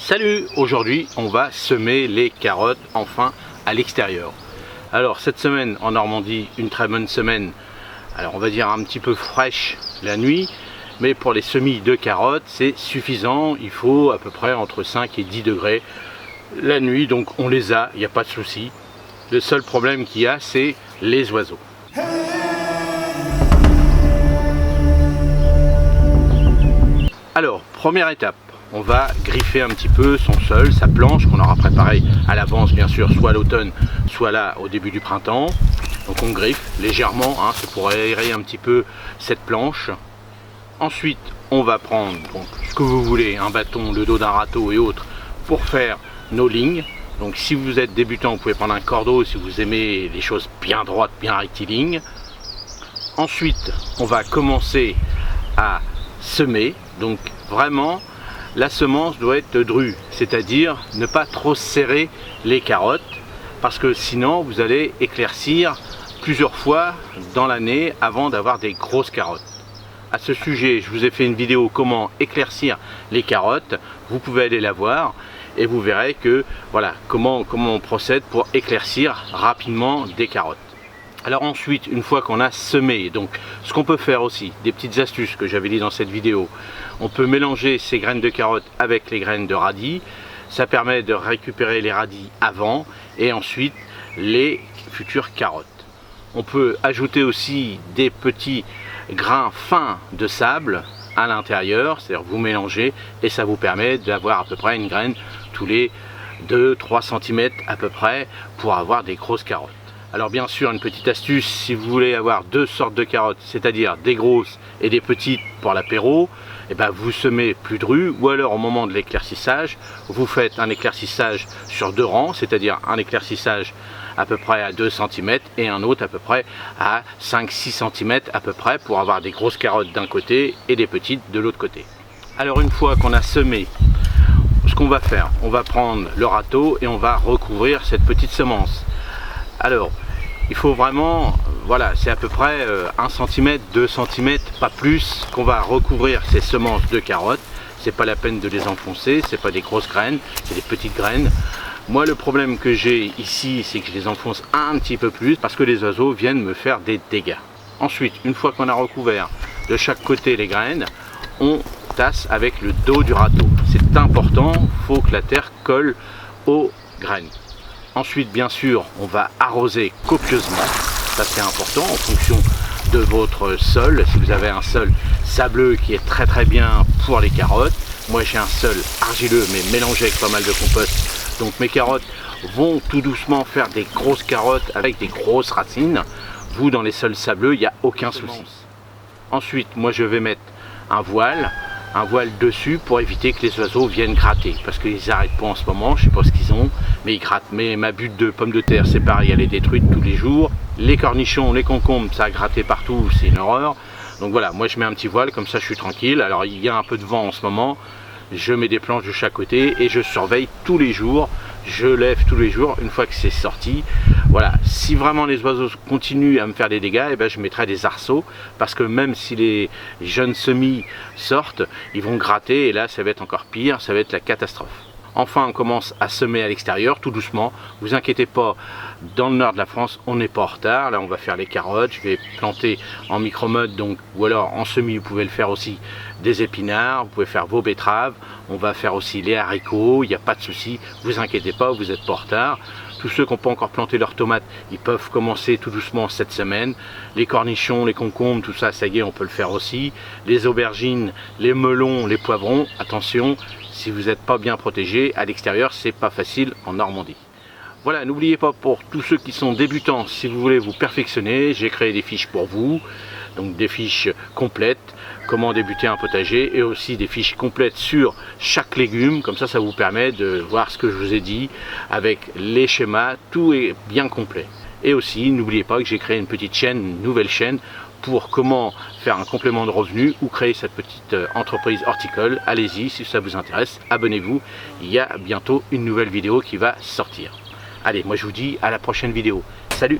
Salut, aujourd'hui on va semer les carottes enfin à l'extérieur. Alors cette semaine en Normandie, une très bonne semaine, alors on va dire un petit peu fraîche la nuit, mais pour les semis de carottes c'est suffisant, il faut à peu près entre 5 et 10 degrés la nuit, donc on les a, il n'y a pas de souci. Le seul problème qu'il y a c'est les oiseaux. Alors première étape, on va griffer un petit peu son sol, sa planche qu'on aura préparée à l'avance bien sûr, soit à l'automne, soit là au début du printemps. Donc on griffe légèrement, c'est pour aérer un petit peu cette planche. Ensuite on va prendre ce que vous voulez, un bâton, le dos d'un râteau et autres pour faire nos lignes. Donc si vous êtes débutant, vous pouvez prendre un cordeau si vous aimez les choses bien droites, bien rectilignes. Ensuite on va commencer à semer, donc vraiment la semence doit être drue, c'est-à-dire ne pas trop serrer les carottes parce que sinon vous allez éclaircir plusieurs fois dans l'année avant d'avoir des grosses carottes. À ce sujet, je vous ai fait une vidéo comment éclaircir les carottes, vous pouvez aller la voir et vous verrez que voilà comment on procède pour éclaircir rapidement des carottes. Alors ensuite, une fois qu'on a semé, donc ce qu'on peut faire aussi, des petites astuces que j'avais dit dans cette vidéo, on peut mélanger ces graines de carottes avec les graines de radis, ça permet de récupérer les radis avant et ensuite les futures carottes. On peut ajouter aussi des petits grains fins de sable à l'intérieur, c'est-à-dire vous mélangez et ça vous permet d'avoir à peu près une graine tous les 2-3 cm à peu près pour avoir des grosses carottes. Alors bien sûr, une petite astuce, si vous voulez avoir deux sortes de carottes, c'est-à-dire des grosses et des petites pour l'apéro, vous semez plus dru, ou alors au moment de l'éclaircissage, vous faites un éclaircissage sur deux rangs, c'est-à-dire un éclaircissage à peu près à 2 cm et un autre à peu près à 5-6 cm à peu près pour avoir des grosses carottes d'un côté et des petites de l'autre côté. Alors une fois qu'on a semé, ce qu'on va faire, on va prendre le râteau et on va recouvrir cette petite semence. Alors, il faut vraiment, voilà, c'est à peu près 1 cm, 2 cm, pas plus, qu'on va recouvrir ces semences de carottes. C'est pas la peine de les enfoncer, c'est pas des grosses graines, c'est des petites graines. Moi, le problème que j'ai ici, c'est que je les enfonce un petit peu plus parce que les oiseaux viennent me faire des dégâts. Ensuite, une fois qu'on a recouvert de chaque côté les graines, on tasse avec le dos du râteau. C'est important, il faut que la terre colle aux graines. Ensuite, bien sûr, on va arroser copieusement, ça c'est important en fonction de votre sol. Si vous avez un sol sableux qui est très bien pour les carottes, moi j'ai un sol argileux mais mélangé avec pas mal de compost, donc mes carottes vont tout doucement faire des grosses carottes avec des grosses racines. Vous, dans les sols sableux, il n'y a aucun souci. Ensuite, moi je vais mettre un voile dessus pour éviter que les oiseaux viennent gratter parce qu'ils n'arrêtent pas en ce moment, je sais pas ce qu'ils ont, mais ils grattent. Mais ma butte de pommes de terre c'est pareil, elle est détruite tous les jours. Les cornichons, les concombres, ça a gratté partout, c'est une horreur. Donc voilà, moi je mets un petit voile, comme ça je suis tranquille. Alors il y a un peu de vent en ce moment, je mets des planches de chaque côté et je surveille tous les jours, je lève tous les jours une fois que c'est sorti. Voilà, si vraiment les oiseaux continuent à me faire des dégâts, je mettrai des arceaux parce que même si les jeunes semis sortent, ils vont gratter et là ça va être encore pire, ça va être la catastrophe. Enfin, on commence à semer à l'extérieur tout doucement, vous inquiétez pas, dans le nord de la France on n'est pas en retard. Là on va faire les carottes, je vais planter en micro-mode, donc, ou alors en semis vous pouvez le faire aussi, des épinards, vous pouvez faire vos betteraves, on va faire aussi les haricots, il n'y a pas de souci, vous inquiétez pas, vous n'êtes pas en retard. Tous ceux qui n'ont pas encore planté leurs tomates, ils peuvent commencer tout doucement cette semaine. Les cornichons, les concombres, tout ça, ça y est, on peut le faire aussi. Les aubergines, les melons, les poivrons, attention, si vous n'êtes pas bien protégé, à l'extérieur, c'est pas facile en Normandie. Voilà, n'oubliez pas, pour tous ceux qui sont débutants, si vous voulez vous perfectionner, j'ai créé des fiches pour vous, donc des fiches complètes, comment débuter un potager, et aussi des fiches complètes sur chaque légume, comme ça, ça vous permet de voir ce que je vous ai dit, avec les schémas, tout est bien complet. Et aussi, n'oubliez pas que j'ai créé une petite chaîne, une nouvelle chaîne, pour comment faire un complément de revenu ou créer cette petite entreprise horticole. Allez-y, si ça vous intéresse, abonnez-vous, il y a bientôt une nouvelle vidéo qui va sortir. Allez, moi je vous dis à la prochaine vidéo. Salut!